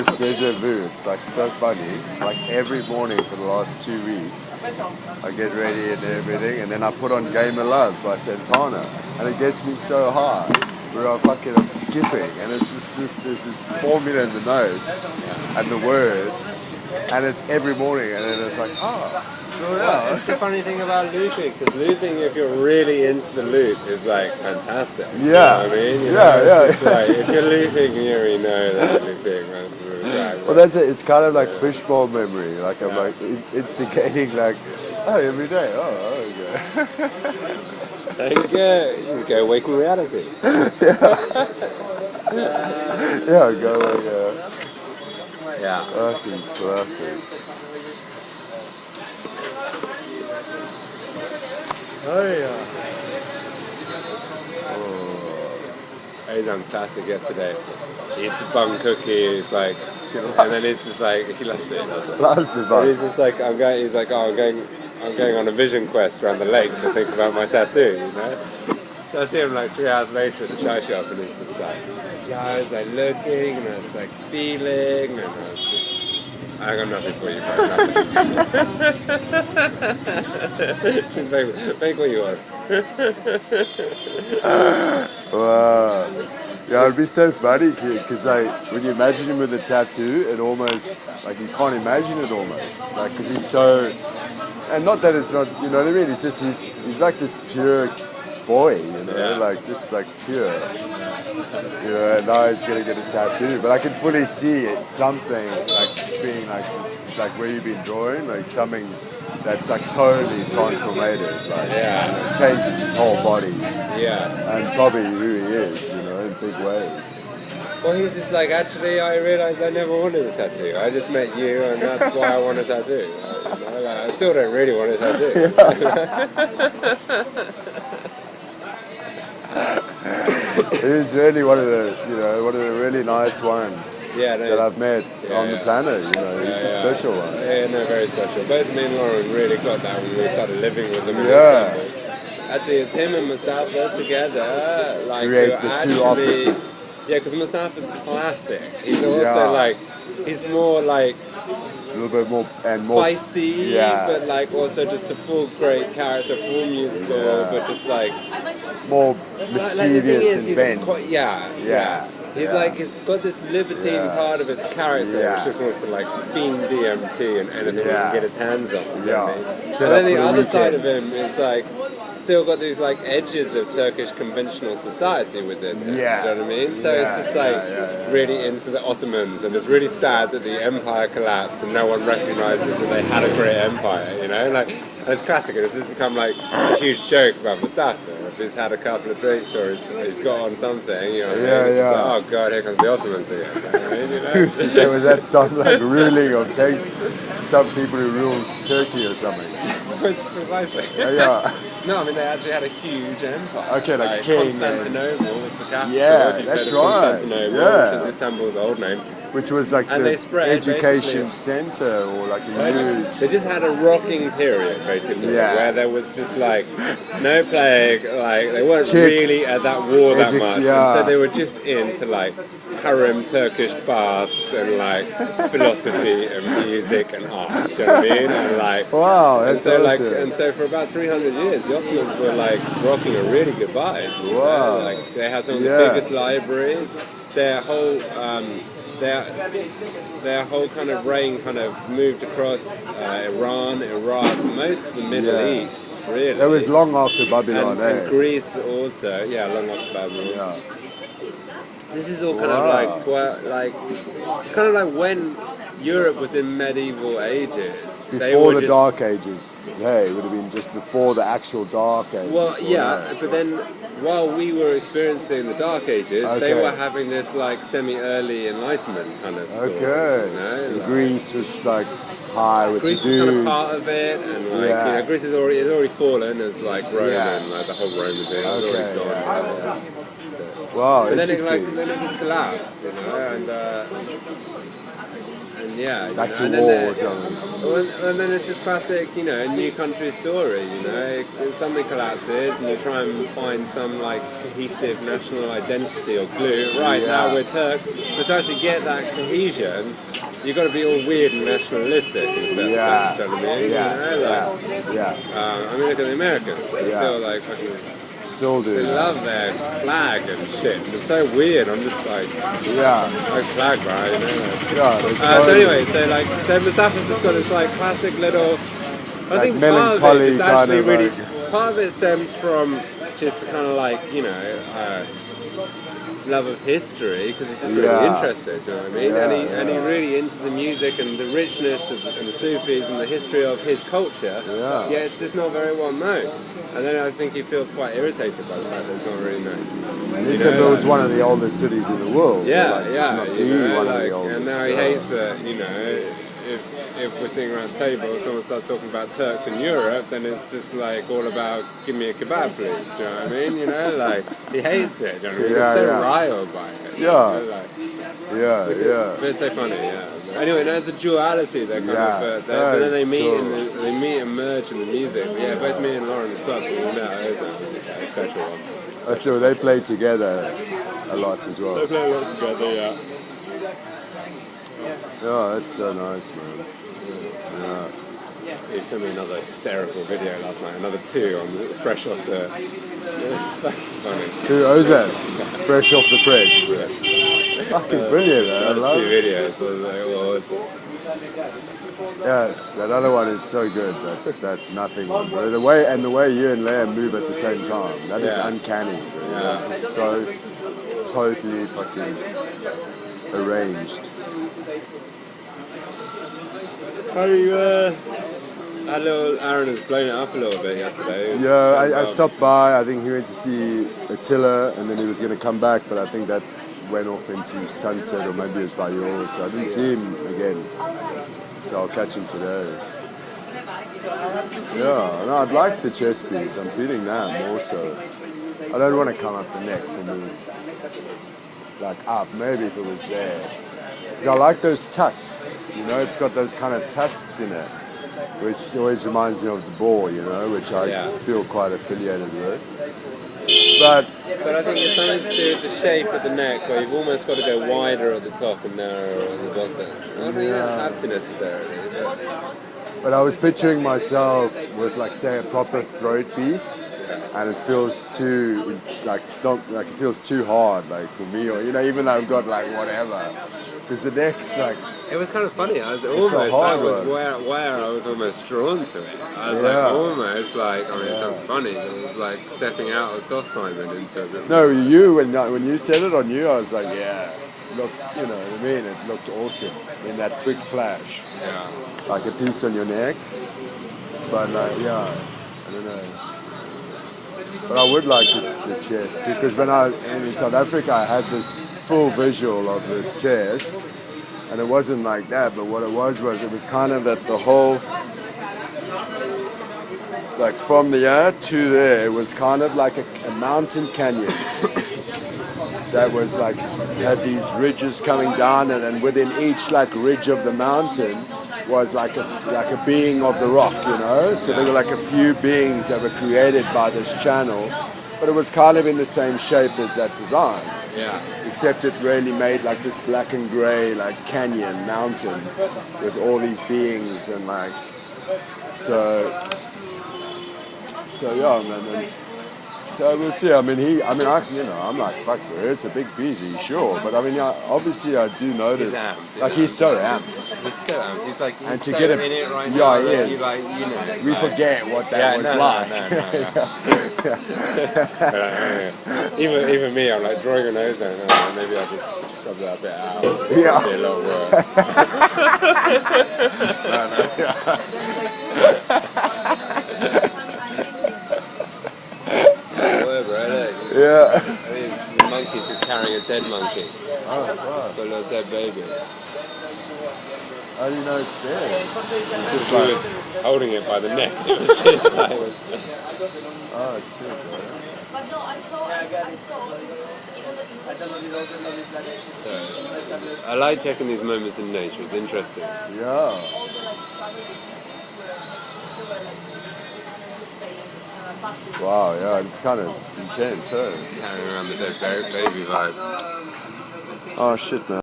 this deja vu. It's like so funny. Like every morning for the last 2 weeks, I get ready and everything, and then I put on Game of Love by Santana, and it gets me so high. Where I'm skipping, and it's just there's this formula in the notes and the words, and it's every morning, and then it's like, That's the funny thing about looping, because looping, if you're really into the loop, is like fantastic. Yeah. You know what I mean? It's like, if you're looping, you already know that you're looping. That's really right. Well, that's it. It's kind of like fishbowl memory. Like I'm like instigating, like, every day. Okay. There you go. You go waking reality. Go like fucking classic. I was on classic yesterday. He eats a bun cookie. It's like, and then he's just like, he loves it. Loves the bun. He's just like, I'm going on a vision quest around the lake to think about my tattoo, you know? So I see him like 3 hours later at the chai shop, and he's just like, I was like looking, and I was like feeling, and I was just, I got nothing for you, bro. Just make what you want. Wow. Yeah, it'd be so funny too, because like when you imagine him with a tattoo, it almost, like you can't imagine it almost, like because he's so, and not that it's not, you know what I mean, it's just he's like this pure boy, you know, like just like pure, you know, and now he's gonna get a tattoo, but I can fully see it, something like being like this, like where you've been drawing, like something that's like totally transformative, like you know, changes his whole body, and probably who he is, you know, in big ways. Well, he's just like, actually, I realised I never wanted a tattoo. I just met you, and that's why I want a tattoo. I still don't really want a tattoo. He's really one of the really nice ones that I've met on the planet. You know, he's a special one. Yeah, no, very special. Both me and Lauren really got that when we started living with them. Actually, it's him and Mustafa together. Like, create the two opposites. Yeah, because Mustafa's classic. He's also like, he's more like a little bit more and more feisty, but like also just a full great character, full musical, but just like more mischievous and bent. He's like, he's got this libertine part of his character which just wants to like beam DMT and anything he can get his hands on. And then the other side of him is like still got these like edges of Turkish conventional society with it. You know what I mean? So it's just like really into the Ottomans, and it's really sad that the empire collapsed and no one recognises that they had a great empire, you know? Like, and it's classic, and it's just become like a huge joke about Mustafa. If he's had a couple of drinks or he's got on something, you know, it's just like, oh god, here comes the Ottomans again. You know? There was that some like ruling of some people who ruled Turkey or something. Precisely. No, I mean, they actually had a huge empire. Okay, like King. Constantinople was the capital. That's right. Constantinople, which is Istanbul's old name. Which was like the education centre or like the news. They just had a rocking period, basically, where there was just like no plague, like they weren't really at that war that much. And so they were just into like harem Turkish baths and like philosophy and music and art. Do you know what I mean? And like, that's and so for about 300 years, the Ottomans were like rocking a really good vibe. You know? Like they had some of the biggest libraries. Their whole kind of reign kind of moved across Iran, Iraq, most of the Middle East, really. That was long after Babylon, and Greece also, long after Babylon. This is all kind of like it's kind of like when Europe was in medieval ages. Before the Dark Ages. It would have been just before the actual Dark Ages. Well, but then while we were experiencing the Dark Ages, they were having this like semi-early Enlightenment kind of story. You know? Like, Greece was like high with Greece was kind of part of it, and like you know, Greece has already fallen as like Rome and like the whole Roman thing has already gone. Wow, but then it just collapsed, you know, and Yeah, back to and war then or something. and then it's just classic, new country story. Something collapses, and you try and find some like cohesive national identity or glue. Right, now we're Turks, but to actually get that cohesion, you've got to be all weird and nationalistic in a certain sense. You know what I mean? I mean, look at the Americans. They're still like fucking. Still do. They love their flag and shit. It's so weird. I'm just like, nice flag, bro. So anyway, so Mustafa's just got this like classic little. I think part of it is actually really. Part of it stems from just kind of like love of history, because he's just really interested. Do you know what I mean? And he really into the music and the richness and the Sufis and the history of his culture. Yeah, it's just not very well known. And then I think he feels quite irritated by the fact that it's not really known. He said it was one of the oldest cities in the world. And now he hates that, if we're sitting around a table, someone starts talking about Turks in Europe, then it's just like all about, give me a kebab please, do you know what I mean? Like, he hates it, do you know what I mean? He's so riled by it. But it's so funny, Anyway, there's a duality that kind of, but then they meet and merge in the music. Yeah, both me and Lauren in the club, it's a special one. So they play together a lot as well. They play a lot together, Yeah, that's so nice, man. He sent me another hysterical video last night, another 2 on fresh off the. It's fucking funny. 2 Ozan, fresh off the press. Fucking brilliant, man. I love 2 videos. I was like, what was it? Yes, that other one is so good. That nothing one. The way you and Liam move at the same time, that is uncanny. It's just so totally fucking arranged. Aaron has blown it up a little bit yesterday. I stopped by. I think he went to see Attila, and then he was going to come back, but I think that went off into sunset, or maybe it was by yours, so I didn't see him again. So I'll catch him today. I'd like the chest piece. I'm feeling that more so. I don't want to come up the neck for me. Like up, maybe if it was there. Because I like those tusks, it's got those kind of tusks in it, which always reminds me of the boar, which I feel quite affiliated with. But I think it's something to do with the shape of the neck, where you've almost got to go wider at the top and narrower at the bottom. I don't think you don't have to necessarily. But I was picturing myself with, like, say, a proper throat piece, and it feels too, it feels too hard, like, for me, or, even though I've got, like, whatever. Because the neck's, like... It was kind of funny. That was where I was almost drawn to it. I was it sounds funny, but it was like stepping out of Soft Simon into the... No, when you said it on you, I was like, look, you know what I mean? It looked awesome in that quick flash. Yeah. Like a piece on your neck. But I don't know. But I would like the chest, because when in South Africa, I had this full visual of the chest, and it wasn't like that, but what it was kind of that the whole, like from there to there, it was kind of like a mountain canyon that was like, had these ridges coming down, and then within each like ridge of the mountain was like a being of the rock, so there were like a few beings that were created by this channel, but it was kind of in the same shape as that design. Yeah. Except it really made like this black and grey like canyon mountain with all these beings, and like so man. So we'll see. I'm like, fuck, it's a big piece, sure. But I mean, obviously I do notice, he's so amped. He's so amped. He's like, and to so get in it right now. He is. We forget what that was like. Even me, I'm like drawing a nose down, and maybe I'll just scrub that bit out. It'll be a lot of work. Yeah. The monkey's just carrying a dead monkey. Oh, wow. Got a little dead baby. How do you know it's dead? Just like holding it by the neck. It was just like... Oh, it's good, right? So, I like checking these moments in nature. It's interesting. Yeah. Wow, yeah, it's kind of intense, huh? Carrying around the dead baby vibe. Oh shit, man.